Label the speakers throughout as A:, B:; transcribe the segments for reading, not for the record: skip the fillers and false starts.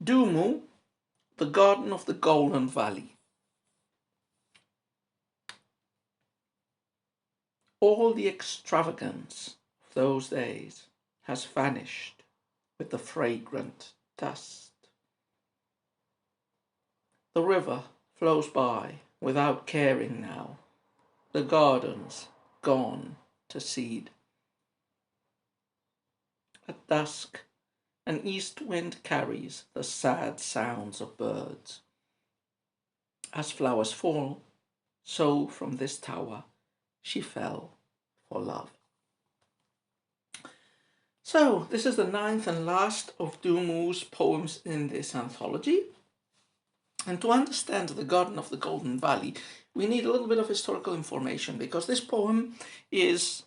A: Dumu, the Garden of the Golden Valley. All the extravagance of those days has vanished with the fragrant dust. The river flows by without caring now, the gardens gone to seed. At dusk, an east wind carries the sad sounds of birds. As flowers fall, so from this tower she fell for love. So, this is the ninth and last of Dumu's poems in this anthology. And to understand the Garden of the Golden Valley, we need a little bit of historical information, because this poem is,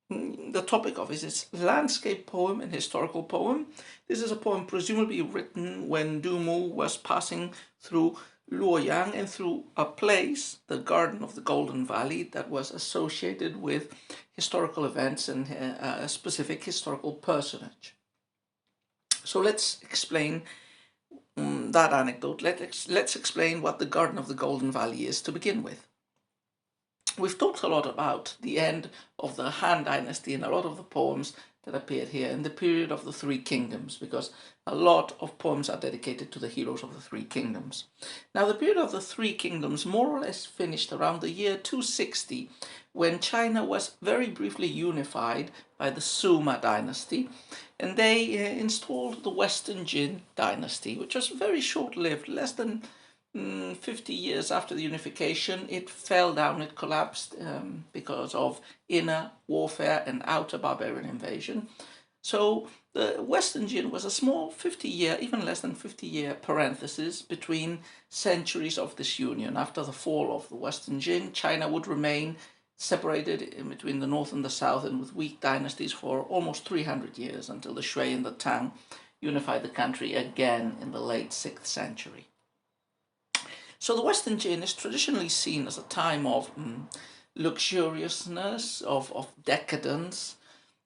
A: the topic of it is landscape poem and historical poem. This is a poem presumably written when Dumu was passing through Luoyang and through a place, the Garden of the Golden Valley, that was associated with historical events and a specific historical personage. So let's explain that anecdote. Let's explain what the Garden of the Golden Valley is to begin with. We've talked a lot about the end of the Han Dynasty in a lot of the poems that appeared here in the period of the Three Kingdoms, because a lot of poems are dedicated to the heroes of the Three Kingdoms. Now, the period of the Three Kingdoms more or less finished around the year 260, when China was very briefly unified by the Suma dynasty, and they installed the Western Jin dynasty, which was very short-lived, less than 50 years after the unification. It fell down, it collapsed because of inner warfare and outer barbarian invasion. So the Western Jin was a small 50-year, even less than 50-year parenthesis between centuries of this union. After the fall of the Western Jin, China would remain separated in between the north and the south, and with weak dynasties for almost 300 years, until the Shui and the Tang unified the country again in the late 6th century. So the Western Jin is traditionally seen as a time of luxuriousness, of decadence,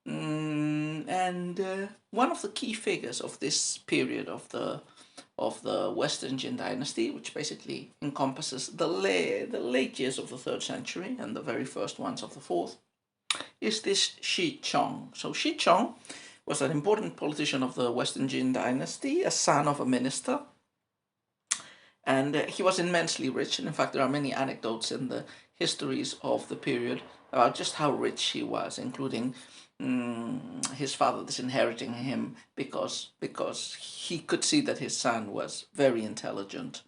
A: and one of the key figures of this period of the Western Jin dynasty, which basically encompasses the late years of the 3rd century and the very first ones of the 4th, is this Shi Chong. So Shi Chong was an important politician of the Western Jin dynasty, a son of a minister. And he was immensely rich, and in fact there are many anecdotes in the histories of the period about just how rich he was, including his father disinheriting him because he could see that his son was very intelligent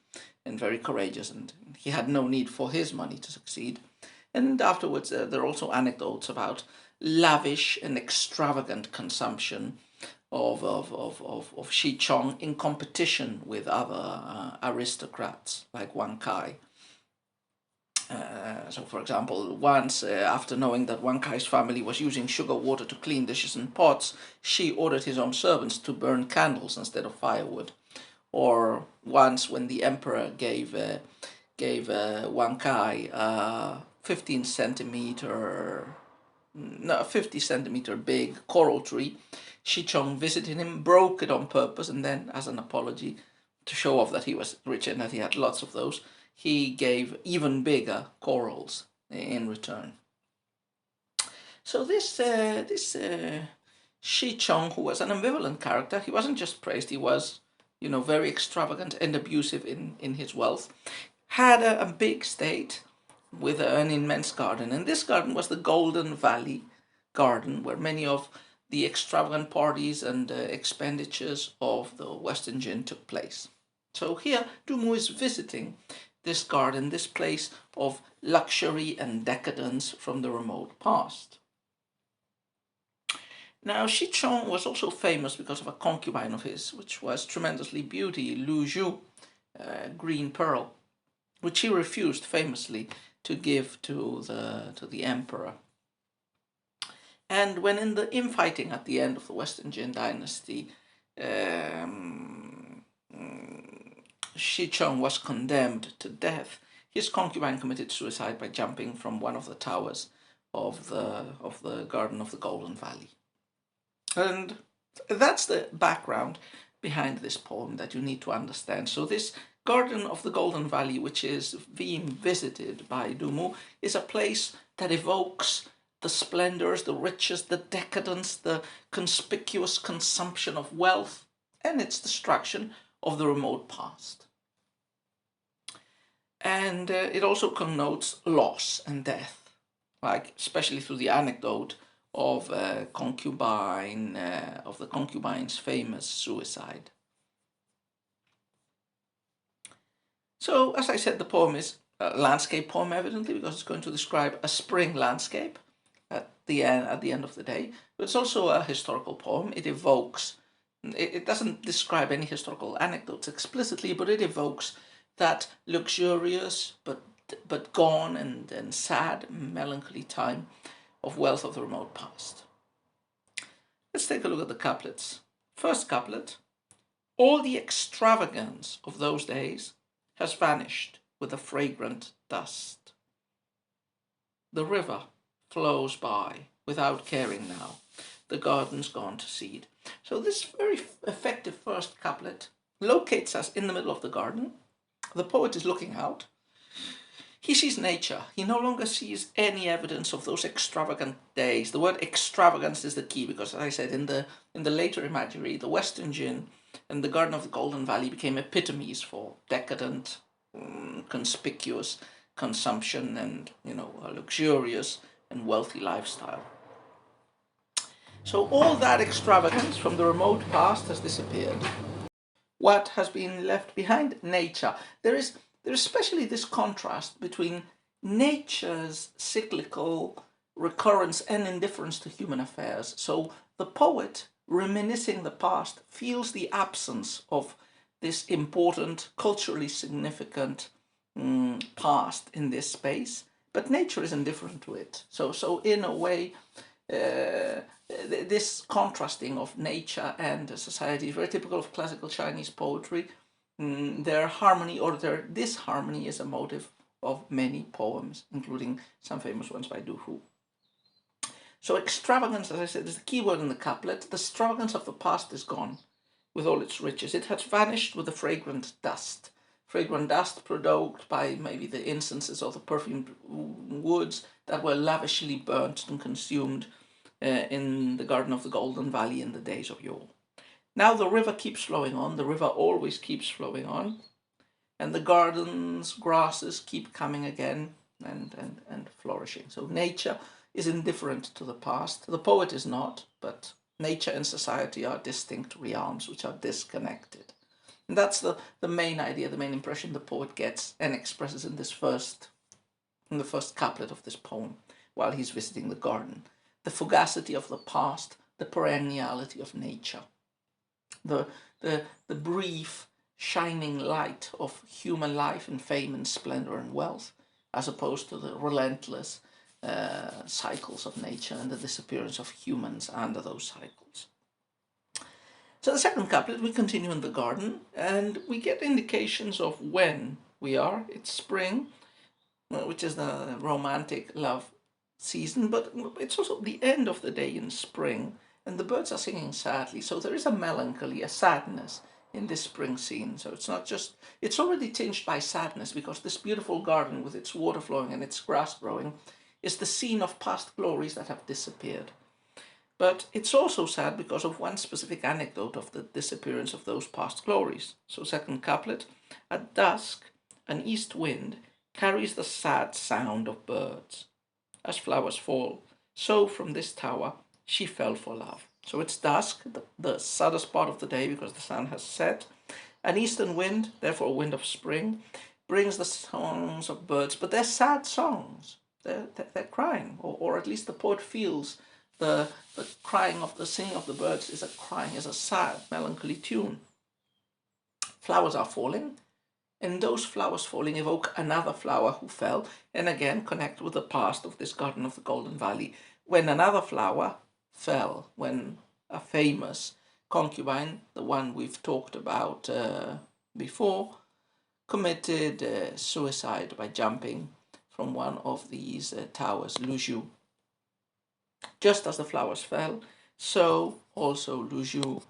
A: and very courageous, and he had no need for his money to succeed. And afterwards there are also anecdotes about lavish and extravagant consumption of Shi Chong in competition with other aristocrats like Wang Kai. So, for example, once after knowing that Wang Kai's family was using sugar water to clean dishes and pots, Shi ordered his own servants to burn candles instead of firewood. Or once, when the emperor gave Wang Kai a 50 centimeter big coral tree, Shi Chong visited him, broke it on purpose, and then, as an apology, to show off that he was rich and that he had lots of those, he gave even bigger corals in return. So this Shi Chong, who was an ambivalent character, he wasn't just praised, he was, very extravagant and abusive in his wealth, had a big estate with an immense garden, and this garden was the Golden Valley Garden, where many of the extravagant parties and expenditures of the Western Jin took place. So here, Dumu is visiting this garden, this place of luxury and decadence from the remote past. Now, Shi Chong was also famous because of a concubine of his, which was tremendously beauty, Lu Zhu, green pearl, which he refused famously to give to the emperor. And when in the infighting at the end of the Western Jin dynasty, Shi Chong was condemned to death, his concubine committed suicide by jumping from one of the towers of the Garden of the Golden Valley. And that's the background behind this poem that you need to understand. So this Garden of the Golden Valley, which is being visited by Dumu, is a place that evokes the splendors, the riches, the decadence, the conspicuous consumption of wealth, and its destruction of the remote past. And it also connotes loss and death, like especially through the anecdote of the concubine's famous suicide. So, as I said, the poem is a landscape poem, evidently, because it's going to describe a spring landscape at the end of the day. But it's also a historical poem. It evokes, it doesn't describe any historical anecdotes explicitly, but it evokes that luxurious but gone and sad, melancholy time of wealth of the remote past. Let's take a look at the couplets. First couplet: all the extravagance of those days has vanished with the fragrant dust. The river flows by without caring now. The garden's gone to seed. So this very effective first couplet locates us in the middle of the garden. The poet is looking out. He sees nature. He no longer sees any evidence of those extravagant days. The word extravagance is the key because, as I said, in the later imagery, the Western Jinn and the Garden of the Golden Valley became epitomes for decadent, conspicuous consumption and, a luxurious and wealthy lifestyle. So all that extravagance from the remote past has disappeared. What has been left behind? Nature. There's especially this contrast between nature's cyclical recurrence and indifference to human affairs. So the poet, reminiscing the past, feels the absence of this important, culturally significant past in this space, but nature is indifferent to it. So in a way, this contrasting of nature and society is very typical of classical Chinese poetry. Their harmony, or their disharmony, is a motive of many poems, including some famous ones by Du Hu. So extravagance, as I said, is the key word in the couplet. The extravagance of the past is gone with all its riches. It has vanished with the fragrant dust. Fragrant dust produced by maybe the incenses or the perfumed woods that were lavishly burnt and consumed in the Garden of the Golden Valley in the days of yore. Now the river keeps flowing on. The river always keeps flowing on. And the garden's grasses keep coming again and flourishing. So nature is indifferent to the past. The poet is not, but nature and society are distinct realms which are disconnected. And that's the main idea, the main impression the poet gets and expresses in the first couplet of this poem while he's visiting the garden. The fugacity of the past, the perenniality of nature. The brief shining light of human life and fame and splendor and wealth, as opposed to the relentless cycles of nature and the disappearance of humans under those cycles. So the second couplet, we continue in the garden and we get indications of when we are. It's spring, which is the romantic love season, but it's also the end of the day in spring, and the birds are singing sadly. So there is a melancholy, a sadness in this spring scene. So it's not just, it's already tinged by sadness because this beautiful garden with its water flowing and its grass growing is the scene of past glories that have disappeared. But it's also sad because of one specific anecdote of the disappearance of those past glories. So second couplet, at dusk, an east wind carries the sad sound of birds. As flowers fall, so from this tower she fell for love. So it's dusk, the saddest part of the day because the sun has set. An eastern wind, therefore a wind of spring, brings the songs of birds, but they're sad songs. They're crying, or at least the poet feels the crying of the singing of the birds is a sad, melancholy tune. Flowers are falling, and those flowers falling evoke another flower who fell, and again connect with the past of this Garden of the Golden Valley, when another flower fell, when a famous concubine, the one we've talked about before, committed suicide by jumping from one of these towers, Luzhu. Just as the flowers fell, so also Luzhu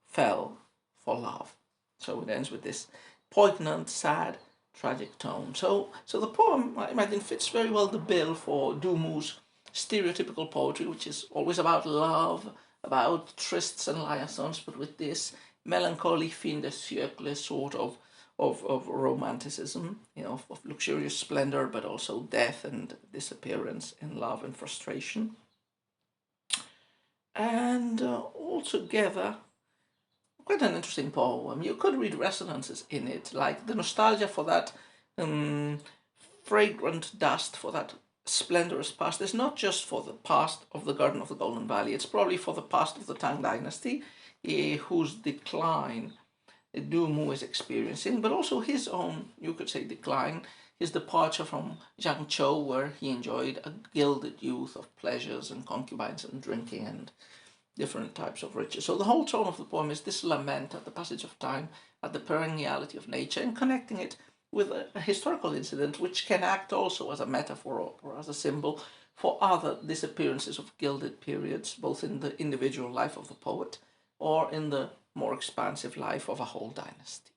A: fell for love. So it ends with this poignant, sad, tragic tone. So the poem, I imagine, fits very well the bill for Dumu's stereotypical poetry, which is always about love, about trysts and liaisons, but with this melancholy fin de siècle sort of romanticism, of luxurious splendor, but also death and disappearance in love and frustration. And altogether, quite an interesting poem. You could read resonances in it, like the nostalgia for that fragrant dust, for that splendorous past. It's not just for the past of the Garden of the Golden Valley, it's probably for the past of the Tang Dynasty, whose decline Du Mu is experiencing, but also his own, you could say, decline, his departure from Jiangzhou, where he enjoyed a gilded youth of pleasures and concubines and drinking and different types of riches. So the whole tone of the poem is this lament at the passage of time, at the perenniality of nature, and connecting it with a historical incident which can act also as a metaphor or as a symbol for other disappearances of gilded periods, both in the individual life of the poet or in the more expansive life of a whole dynasty.